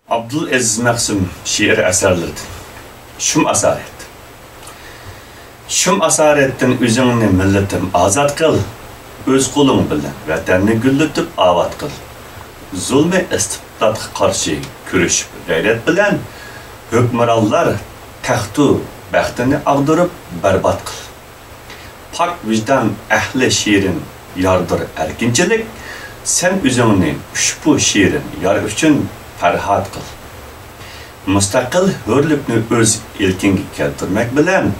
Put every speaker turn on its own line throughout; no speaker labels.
Abdülaziz Mahsum şiir eserleridir. Şum asaret. Şum asarettin üzüngni milletim azat kıl, öz kulun bilen vatanni güllütüp avat kıl. Zulme istibdatga karşı kuruşup gayret bilen hükmürallar taxtu baxtini agdırıp berbat kıl. Pak vicdan ahli şiirin yardır erkinçilik, sen üzüngni ushbu şiirin yar üçün farhat kıl. Mustaqil hörlükni öz ilkingi keltirmek bilen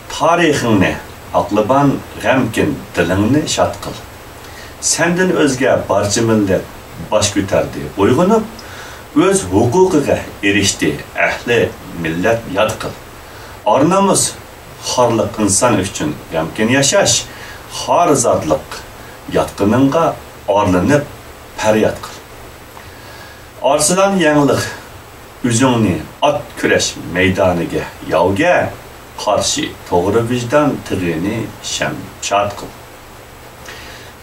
tarixini, aqlıban g'amkin dilingni şat kıl. Sendin özge barcha millet baş ko'tardi, uyg'onib, öz huquqiga erishdi, ahli millat yod kıl. Ornamus xorliq inson uchun g'amkin yashash, xor zotliq yotqininga orlanib faryod kıl. Arsalan yangilik üzüngni at kurash maydoniga yovga qarshi to'g'ri vijdon tig'ini shamshod qil.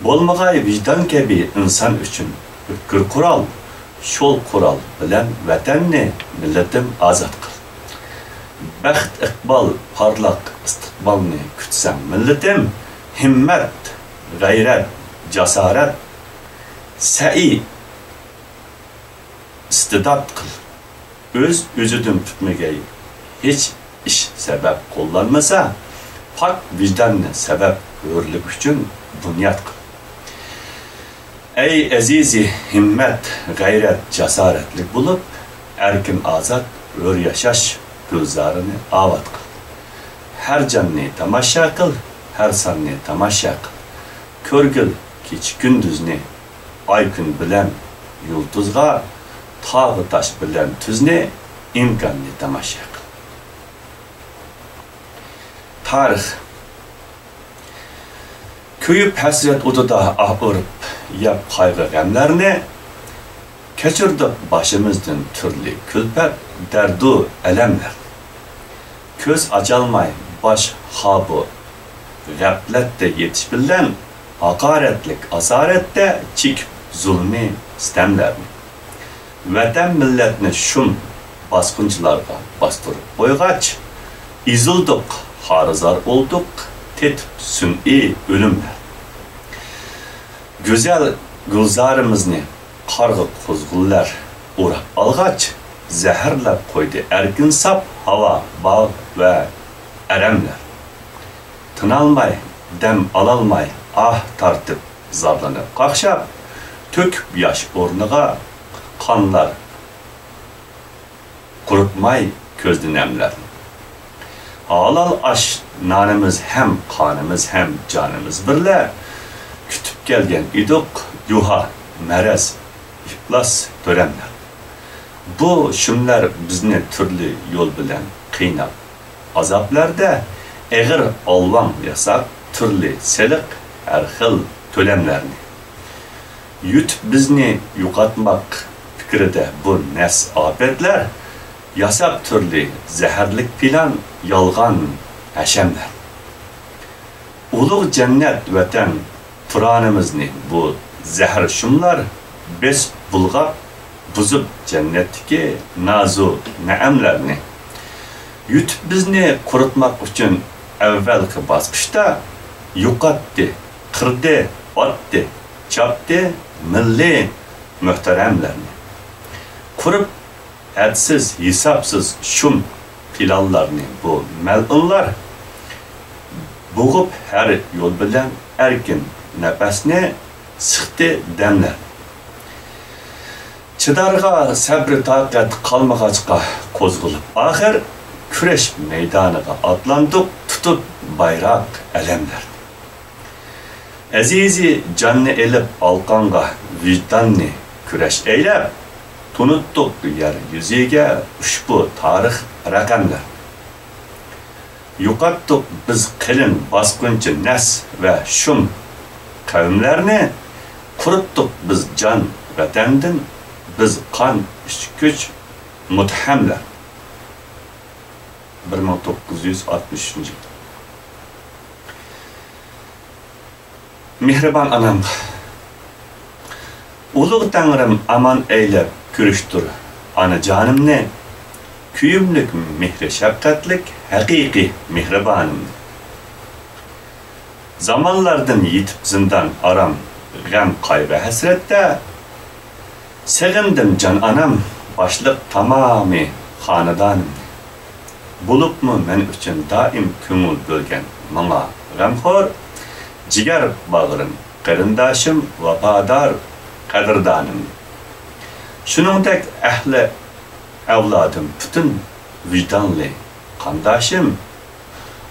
Bo'lmag'ay vijdon kabi inson uchun o'tkir qurol, sho'l qurol bilan vatanni millatim ozod qil. Baxt iqbol porloq istiqbolni kutsam millatim, himmat, g'ayrat, jasorat, sa'i istidat kıl. Öz özüdün tutmagay hiç iş sebep kullanmasa, pak vicdanını sebep hörlük üçün bunyat kıl. Ey azizi himmet, gayret, cesaretlik bulup, erkin azat, ör yaşaş gözlerini avat kıl. Her canını tamaşa kıl, her sanını tamaşa kıl. Körgül keç gündüzni, ay gün bilen yulduzga, tağı taş bilen tüzni imkanını tamaşa kıl. Tarih köyüp hasret ududa ahırıp yap kaygı gemlerini keçirdik başımızdan türlü külpet derdu elemler. Köz acalmay baş habu gaflette yetiş bilen hakaretlik asarette çik zulmi istemlerini. Vatan milletini şum baskınçılarga bastırıp boygaç, izildik, harizar olduk, tetip sün'i ölümler. Güzel gülzarımızını kargı kuzgullar uğrap algaç, zehirlep koydu erkin sap, hava, bağ ve eremler. Tınalmay, dem alalmay, ah tartıp zarlanıp kakşap, tök yaş ornuğa kanlar kurutmay közlü nemler. Halal aş nanımız hem kanımız hem canımız birle kütüp gelgen iduk yuha, merez, iflas dönemler. Bu şümler bizni türlü yol bilen kıynap azaplarda eğir alvan yasak türlü selik her xil tölemlerini. Yut bizni yuqatmak fikride bu nes afetler, yasap türlü zehirlik plan, yalgan haşemler. Uluq cennet vatan turanımızını bu zehir şumlar, bes bulgap, buzup cennetteki nazu neemlerini. Yut bizni kurutmak için evvelki basqışta yuqatdi, qirdi, otdi, çapdi, milli muhteremlerini. Kurup hadsiz, hesapsız şum planlarını bu melunlar boğup her yol bilen erkin nefesini sıktı demler. Çıdarga sabri taqat kalmagaçqa kozgulup ahir küreş meydanıga atlandık, tutup bayrak elemler. Azizi canını elip alqanga vicdanni küreş eylep, tunuttuk yer yüzüge ushbu tarix rakamlar. Yuqattuk biz qilin basqınçı nes ve şum kavimlerini, kuruttuk biz can vatandin, biz kan güç muthemler. 1960. Mihriban anam, Uluq Tanrım aman eylep kürüştür anacanimni, kuyimlik mehri şefkatlik haqiqiy mehribanimni. Zamanlardan yitip zindan aram, gam kaygı hasretde, sevindim can anam, başlık tamamı hanedanimni. Bulup mu men üçün daim köngül bölgen mana gamxor, jigar bağırım, qarindaşım, vafadar, qadirdanim. Şuningdek ahli avladım bütün vicdanlı qandaşım,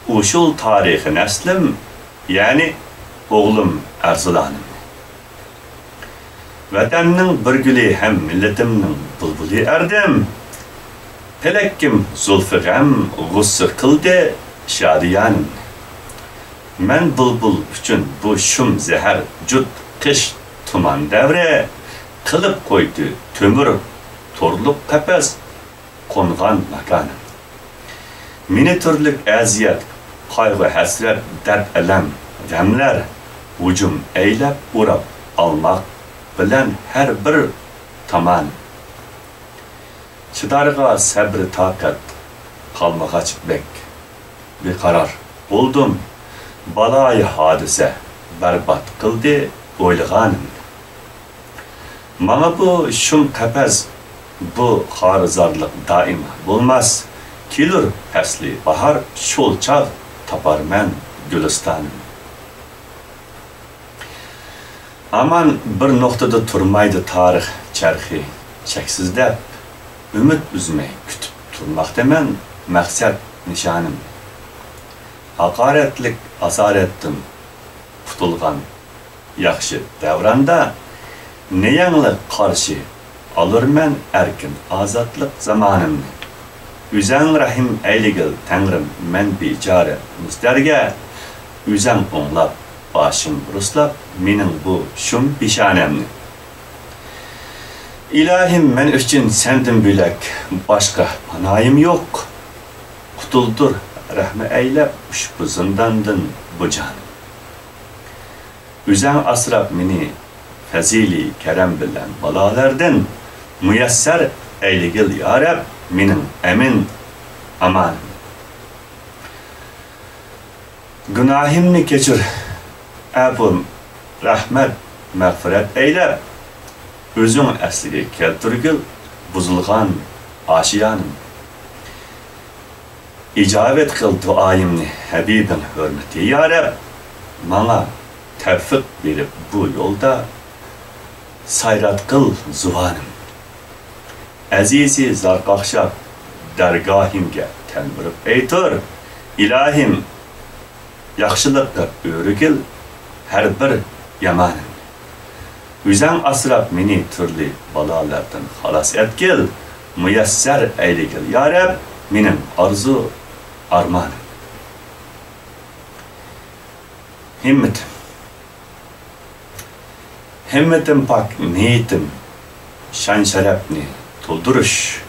uşul tarihi neslim, yani oğlum Erzulanım. Vatanning bir gülü hem milletimning bulbuli erdim. Pelekkim zulfü gam g'ussur qildi şadiyanım. Men bulbul üçün bu şum zehar jut qish tuman davre qilib qo'ydi tömür torliq qafas qo'ngan makonim. Meni turlik aziyat, qayg'u, hasrat, dard, alam, g'amlar hujum eylab urab almaq bilan her bir tomon. Çıdarga sabri takat kalmagaç bek bir karar buldum. Balayı hadise berbat kıldı oylaganım. Bana bu şum kapaz, bu harizarlık daima bulmaz. Kilur pesli bahar şol çağ tapar men gülistanım. Aman bir noktada turmaydı tarih çarxi çeksizde. Ümit üzmey kütüp turmak demen maksat nişanım. Hakaretlik asarettim tutulgan yaxşı devranda ne yanlı karşı alır men erkin azatlık zamanımni. Üzen rahim eyligil Tanrım men bicara müsterge, üzen onlap başım ruslap menin bu şum bişanemni. İlahim men üçün sendin bülek, başka panayım yok. Kutuldur, rahmi eylep, uşbu zindandın bu canım. Üzen asrab meni, fezili kerem bilen balalardan, müyesser eyligil ya Rab, menin emin amanım. Günahimni keçir, abum, rahmet, mağfiret eylep, özün əsliga keltirgil buzulgan aşiyanım. İcabet kıl duayimni Habibin hürmeti ya Rab, bana tevfik verip bu yolda sayrat kıl zuvanım. Azizi zarqaqşab dergahimge telmirip eytir, ilahim yaxşılıqqa örügil her bir yamanım. Üzen asrab meni türlü balalardan halas etkil, müyesser eyligil ya Rab, menin arzu armanım. Himmetim pak niyetim, şan şerefni dolduruş,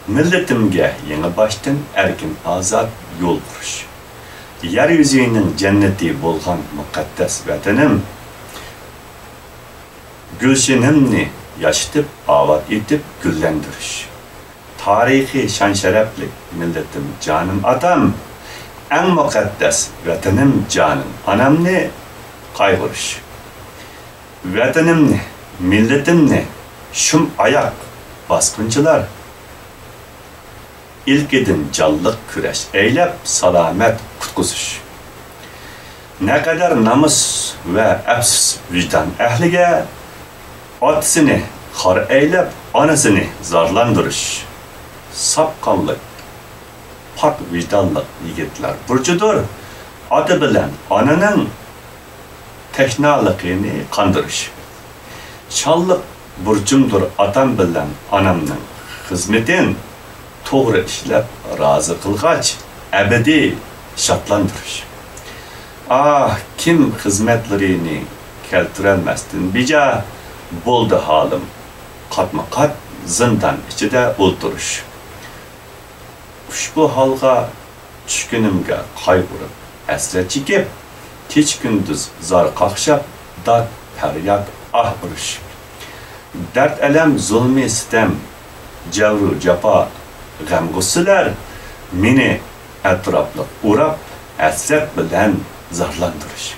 milletimge yeni baştan erkin azat yol kuruş. Yeryüzünün cenneti bolgan mukaddes vatanım, gülşinimni yaşatıp, avat etip güllendiriş. Tarihi şan şereflik milletim canım atam, en mukaddes vatanım canım anamni kaygırış. Vatanımni, milletimni şum ayak baskıncılar, ilk edin callık küreş eylep salamet kutkusuş. Ne kadar namus ve efsus vicdan ehlige, atsını har eylep anasını zarlandırış. Sapkallık, pak vicdanlık yigitler burcudur, adı bilen ananın teknalıkını kandırış. Çallık burcumdur atam bilen anamның hizmetin toğru işlep razı kılgaç, ebedi şatlandırış. Ah, kim hizmetlerini keltirelmestin bica, boldu halim, katma kat zindan içide oldurış. Uşbu halga çüşkünümge kaygırıp, esre çekip, keç gündüz zar kakşap, dat feryat ah ırış. Dert elem zulmi sitem cevru, cepa, gamgussular meni etraflık urap, esret bilen zarlandırış.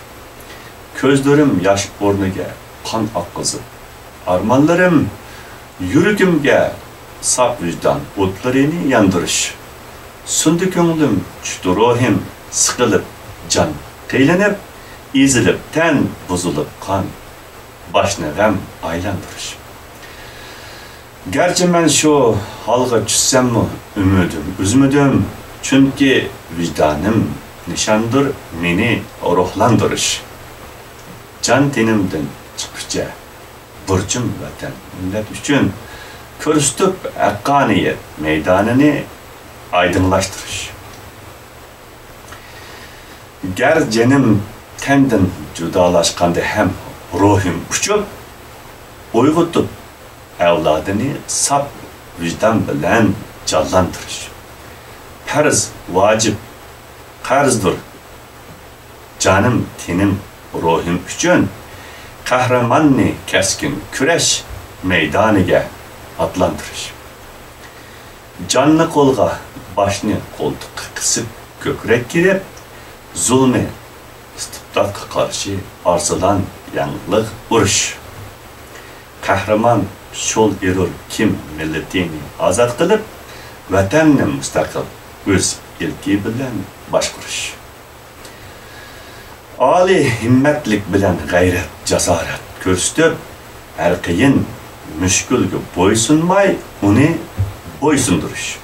Közlerim yaş orniga kan akkızıp, armanlarım yürükümge sap vicdan otlarını yandırış. Sundu köngülüm çütü ruhim sıkılıp, can kıylanıp, izilip, ten buzulup kan, başına gam aylandırış. Gerçi men şu halga çüssem mi ümidim, üzmüdüm, çünkü vicdanım nişandır meni ruhlandırış. Can tenimden çıkıca, burcum vatan millet üçün, körüstüp hakkaniyet meydanını aydınlaştırış. Ger cenim tenden judalaşkanda hem ruhum uçup, uygutup evladını sap vicdan bilen canlandırış. Farz, vacip, karzdır. Canım, tenim, ruhum üçün kahramanını keskin küreş meydaniga atlandırış. Canlı kolga başını koltuk kısıp kökrek girip zulmü istibdatga karşı arzulan yanlık uruş. Kahraman şol erur kim milletini azat kılıp vatanni müstakil öz ilki bilen başkuruş. Ali himmetlik bilen gayret, cesaret körüstüp her kıyın müşkülgü boysunmay onu boysunduruş.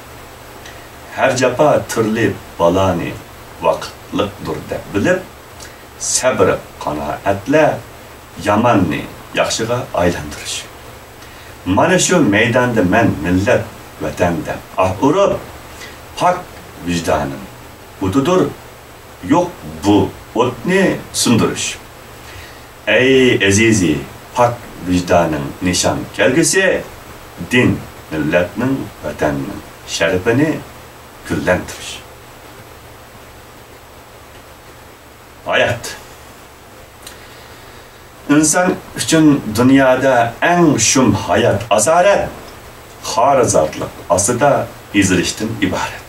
Her capa türlü balani vakitlikdir dep bilip sabır kanaatle yamanni yaxşıga aylandırış. Mana şu meydanda men millet vatanda urup pak vicdanım ududur yok bu otni sundurış. Ey azizi pak vicdanın nişan kelgisi din milletinin vatanının şerefini güllendiriş. Hayat. İnsan üçün dünyada en şum hayat azaret, harizatlık asıda izilişten ibaret.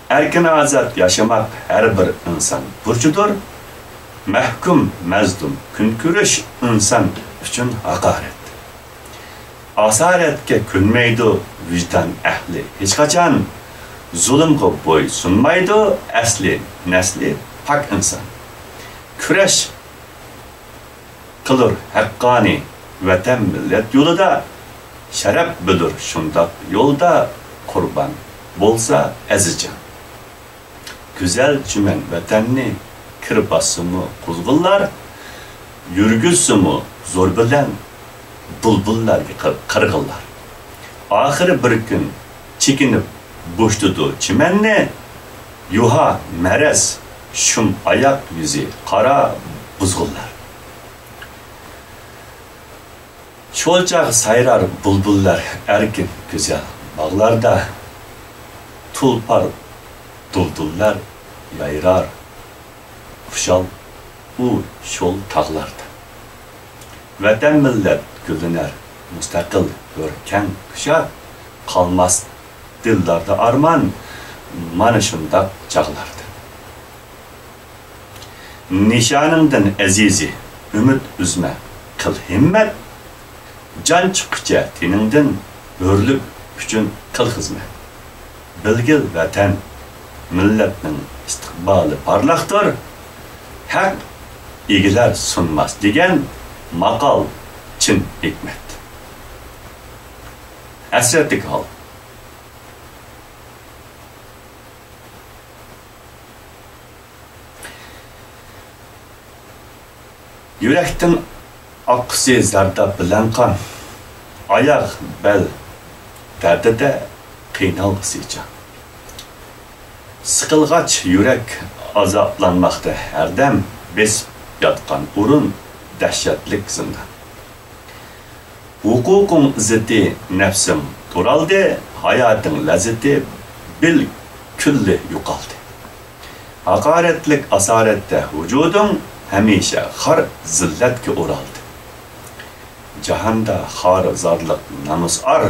Erkin azat yaşamak her bir insan burcudur. Mahkum, mezdum, künkürüş insan üçün hakaret. Asaretke külmeydi vicdan ehli. Hiç kaçan zulümge boy sunmaydı asli, nesli pak insan. Küreş kılır hakkani vatan millet yolunda şeref bilir şundak yolda kurban bolsa ezicen. Güzel cümen vatanni kırbasımı kuzgullar, yürgüsümü zor bilen bulbullar kırgıllar. Ahırı bir gün çekinip boştudu çimenni, yuha merez şum ayak yüzü kara buzgullar. Çolcak sayrar bulbullar erkin güzel bağlarda, tulpar duldullar yayrar, kuşal u şol tağlarda. Vatan millet gülüner, müstakil görken kuşak, kalmaz dillarda arman, mana şundak çağlarda. Nişanından azizi, ümit üzme, kıl himmet, can çıkıca teninden örlük üçün kıl hizmet. Bilgil vatan, milletinin istikbali parlaktır, hak ilgiler sunmaz degen makal çin hikmet. Esretlik hal. Yürekten aksı zardap bilen kan, ayak bel derdi de kıynalgısıca. Sıkılgaç yürek azaplanmakta her dem besip yatkan urun dehşetlik zindan. Hukukun izzeti nefsim duraldı, hayatın lezzeti bil külli yukaldı. Hakaretlik asarette vücudun hemişe har zilletki uraldı. Cahanda har zarlık namus ar,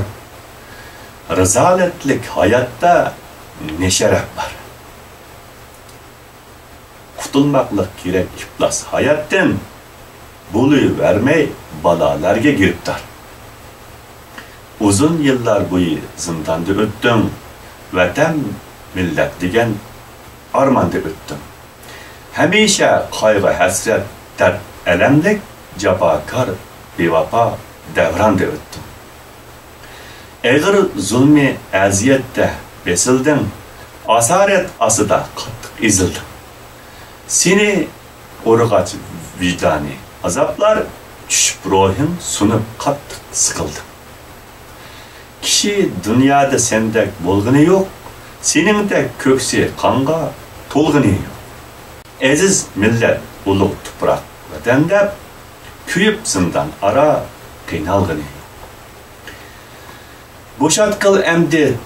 Rizolatlik hayotda ne sharaf bor. Qutulmoqlik kerak iflos hayotdan bo'lavermay balolarga giribdor. Uzun yıllar bo'yi zindonda o'tdim. Vatan, millat degan armonda o'tdim. Hamisha qayg'u, hasrat, dard, alamlik, jafokor, bevafo davronda o'tdim. Eg'ir zulmi aziyatda besildim. Asaret asida qattiq ezildim. Seni o'rg'ach vijdoni azoblar tushib ruhim sunib qattiq siqildim. Kishi dunyoda sendek bo'lg'ini yo'q, seningdek ko'ksi qonga to'lg'ini yo'q. Aziz millat, ulug' tuproq vatanda kuyib zindon ara qiynalg'ini yo'q. Bo'shatqil endi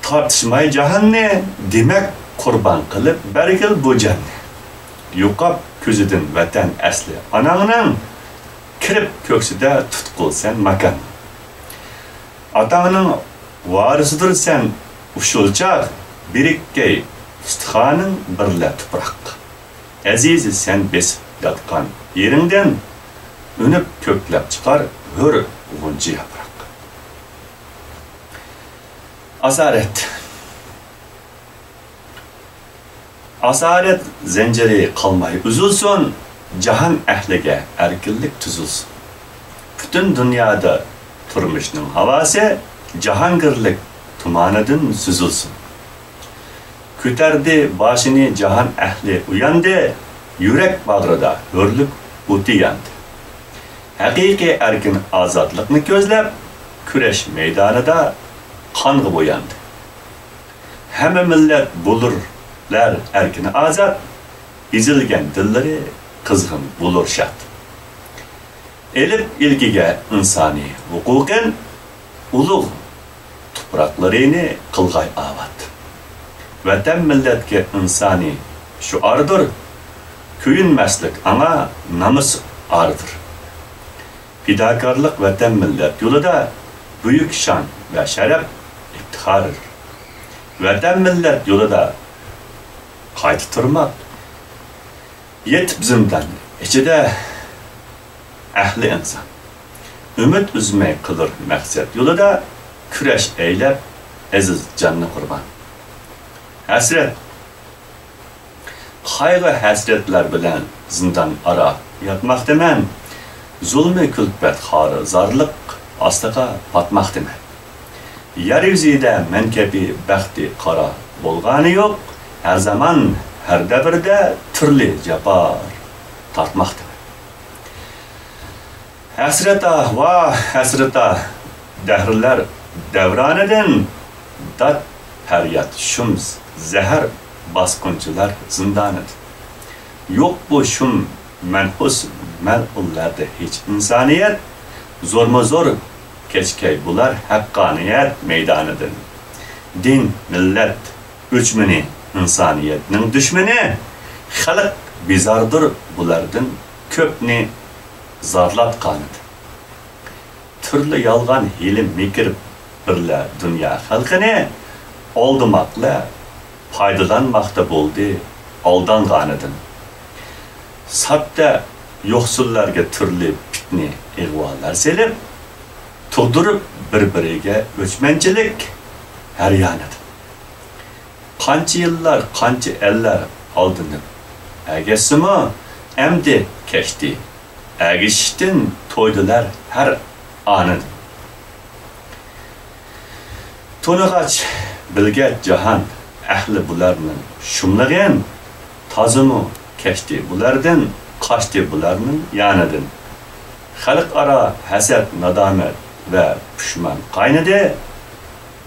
tortishmay jahonni, demak qurbon qilib bergil bu janni. Yo'qab ko'zidan vatan asli onangning, kirib ko'ksida tutqul sen makon. Atağının varisidir sen uşulcaq, birikkey ustixaning birla tuproq. Azizi sen besib yatqan yeringden, önüp köklep çıkar hür uğuncu yaprak. Asaret. Asaret zinciri kalmayı üzülsün, cahan ehlige erkillik tüzülsün. Bütün dünyada turmuşning havası cahangirlik tumanidin süzülsün. Küterdi başını cahan ehli uyandı, yürek bağrıda hürlük uti yandı. Hakiki erkin azadlıkni közlep, küreş meydanida qanğı boyandı. Hemme millet bulurlar erkini azad, izilgen dilleri kızgın bulur şat. Elip ilgiga insani hukukun ulug' tuproqlarini qilg'ay avat. Vatan millatga insani shuardir, kuyinmaslik ana namus ardir. Fidokorlik vatan millat yo'lida buyuk shon va sharaf iftixordir. Vatan millat yo'lida qaytib turmoq yetib zimdan ichida ahli inson. Ümit üzmey kılır məqsəd yolida küreş eylep aziz canını qurban. Hasret. Qaygı hasretler bilen zindan ara yatmaq demem. Zulmü külbət xarı zarlıq astıqa batmaq demem. Yeryüzüde menkebi bəxti qara bolğanı yox. Her zaman her devirde türlü yapar tartmaq demem. Hasreta va hasreta dehrler devraneden dat feryat şum zehir baskınçılar zindanıdır. Yok bu şum menhus mel'ullerde hiç insaniyet, zor mu zor keçkey bular hakkaniyet meydanıdır. Din, millet, üçmeni insaniyetinin düşmeni, halk bizardır bulardın köpni zarlat kanıdı. Türlü yalgan hilim mikir birle dünya halkını oldumakla faydalanmakta buldu aldan kanıdın. Satta yoksullarga türlü pitni igvalar selip tugdurup birbiriga öçmençilik her yanıdı. Qancha yıllar, qancha eller aldınıp əgesimi emdi keçti. Əgiştin toydular her anıdır. Tonuğaç bilget cahan ehli bularının şumlığın tazımı keçti bulardan kaçtı bularının yanıdın. Halk ara haset, nadamet ve pişman kaynadı.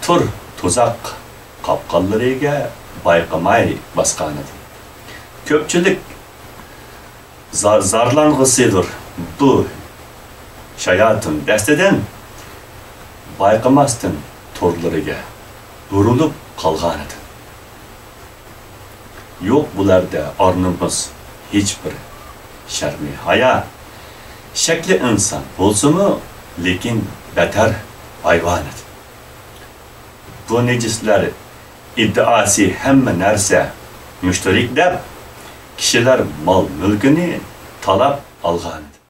Tur tuzak kapkallarıga bayqamay basqanıdır. Köpçülük zarlangısıdır. Bu şayatın desteden bayqamasdın torlarıga urulup kalğanıdır. Yok bularda arnımız hiçbir şermi haya. Şekli insan bolsumu lekin beter hayvanıdır. bu necizler iddiası hemme nerse müşterik deb kishilar mol mulkini talab algan.